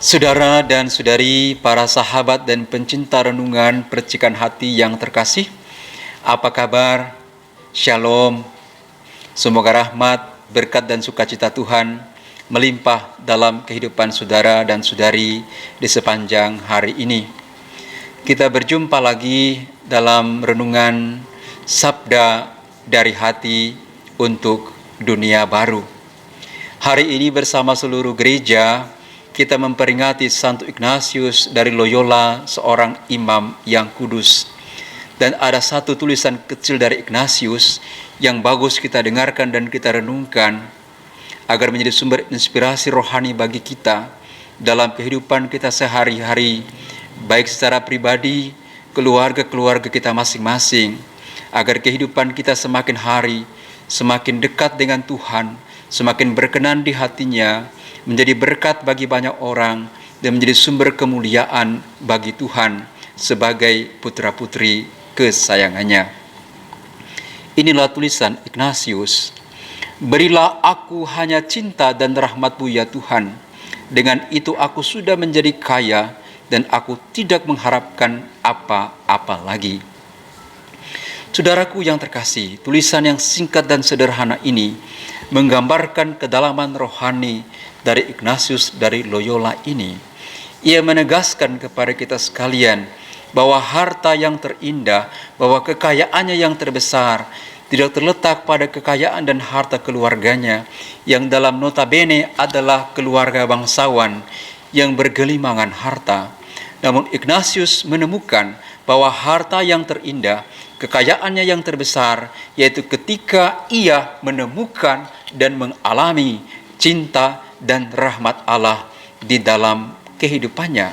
Saudara dan saudari, para sahabat dan pencinta renungan percikan hati yang terkasih, apa kabar? Shalom. Semoga rahmat, berkat dan sukacita Tuhan melimpah dalam kehidupan saudara dan saudari di sepanjang hari ini. Kita berjumpa lagi dalam renungan Sabda dari Hati untuk Dunia Baru. Hari ini bersama seluruh gereja, kita memperingati Santo Ignatius dari Loyola, seorang imam yang kudus. Dan ada satu tulisan kecil dari Ignatius yang bagus kita dengarkan dan kita renungkan, agar menjadi sumber inspirasi rohani bagi kita dalam kehidupan kita sehari-hari, baik secara pribadi, keluarga-keluarga kita masing-masing, agar kehidupan kita semakin hari, semakin dekat dengan Tuhan, semakin berkenan di hatinya, menjadi berkat bagi banyak orang, dan menjadi sumber kemuliaan bagi Tuhan sebagai putra-putri kesayangannya. Inilah tulisan Ignatius. Berilah aku hanya cinta dan rahmat-Mu ya Tuhan. Dengan itu aku sudah menjadi kaya dan aku tidak mengharapkan apa-apa lagi. Saudaraku yang terkasih, tulisan yang singkat dan sederhana ini menggambarkan kedalaman rohani dari Ignatius dari Loyola ini. Ia menegaskan kepada kita sekalian bahwa harta yang terindah, bahwa kekayaannya yang terbesar tidak terletak pada kekayaan dan harta keluarganya, yang dalam notabene adalah keluarga bangsawan yang bergelimangan harta. Namun Ignatius menemukan bahwa harta yang terindah, kekayaannya yang terbesar, yaitu ketika ia menemukan dan mengalami cinta dan rahmat Allah di dalam kehidupannya.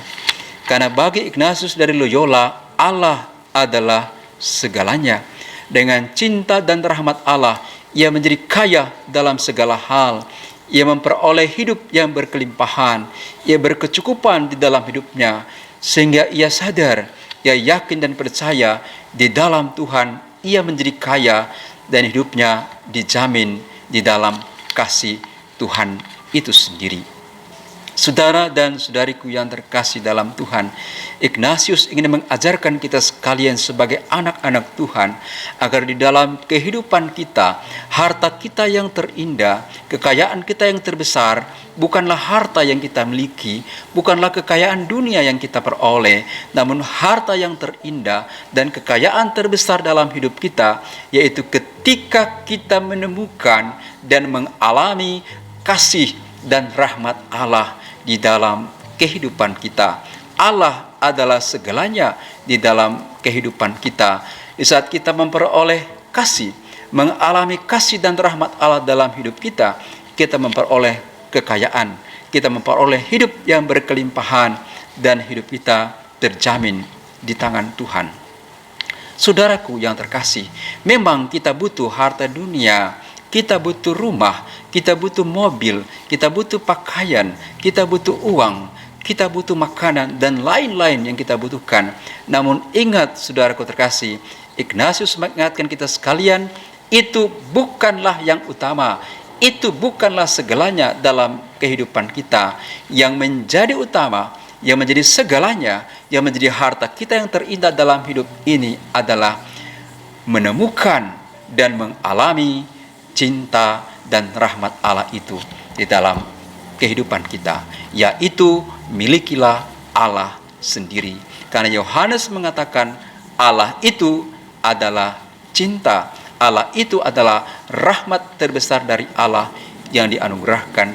Karena bagi Ignatius dari Loyola, Allah adalah segalanya. Dengan cinta dan rahmat Allah, ia menjadi kaya dalam segala hal. Ia memperoleh hidup yang berkelimpahan. Ia berkecukupan di dalam hidupnya, sehingga ia sadar, ia yakin dan percaya di dalam Tuhan ia menjadi kaya dan hidupnya dijamin di dalam kasih Tuhan itu sendiri. Saudara dan saudariku yang terkasih dalam Tuhan, Ignatius ingin mengajarkan kita sekalian sebagai anak-anak Tuhan, agar di dalam kehidupan kita, harta kita yang terindah, kekayaan kita yang terbesar, bukanlah harta yang kita miliki, bukanlah kekayaan dunia yang kita peroleh, namun harta yang terindah dan kekayaan terbesar dalam hidup kita, yaitu ketika kita menemukan dan mengalami kasih dan rahmat Allah di dalam kehidupan kita. Allah adalah segalanya di dalam kehidupan kita. Di saat kita memperoleh kasih, mengalami kasih dan rahmat Allah dalam hidup kita, kita memperoleh kekayaan, kita memperoleh hidup yang berkelimpahan, dan hidup kita terjamin di tangan Tuhan. Saudaraku yang terkasih, memang kita butuh harta dunia, kita butuh rumah, kita butuh mobil, kita butuh pakaian, kita butuh uang, kita butuh makanan, dan lain-lain yang kita butuhkan. Namun ingat saudaraku terkasih, Ignatius mengingatkan kita sekalian, itu bukanlah yang utama, itu bukanlah segalanya dalam kehidupan kita. Yang menjadi utama, yang menjadi segalanya, yang menjadi harta kita yang terindah dalam hidup ini adalah menemukan dan mengalami cinta dan rahmat Allah itu di dalam kehidupan kita, yaitu milikilah Allah sendiri. Karena Yohanes mengatakan Allah itu adalah cinta, Allah itu adalah rahmat terbesar dari Allah yang dianugerahkan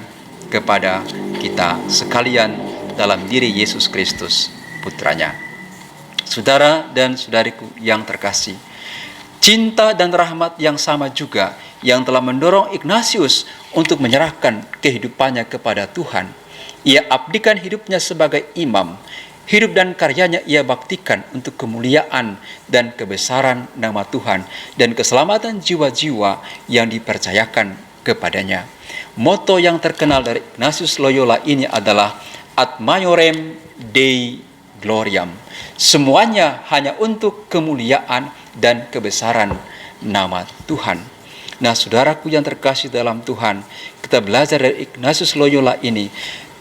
kepada kita sekalian dalam diri Yesus Kristus, putranya. Saudara dan saudariku yang terkasih, cinta dan rahmat yang sama juga yang telah mendorong Ignatius untuk menyerahkan kehidupannya kepada Tuhan. Ia abdikan hidupnya sebagai imam. Hidup dan karyanya ia baktikan untuk kemuliaan dan kebesaran nama Tuhan dan keselamatan jiwa-jiwa yang dipercayakan kepadanya. Moto yang terkenal dari Ignatius Loyola ini adalah Ad Maiorem Dei Gloriam. Semuanya hanya untuk kemuliaan dan kebesaran nama Tuhan. Nah, saudaraku yang terkasih dalam Tuhan, kita belajar dari Ignatius Loyola ini,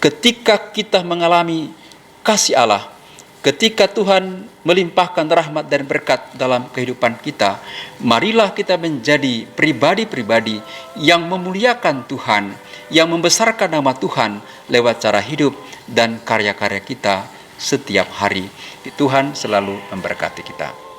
ketika kita mengalami kasih Allah, ketika Tuhan melimpahkan rahmat dan berkat dalam kehidupan kita, marilah kita menjadi pribadi-pribadi yang memuliakan Tuhan, yang membesarkan nama Tuhan lewat cara hidup dan karya-karya kita setiap hari. Tuhan selalu memberkati kita.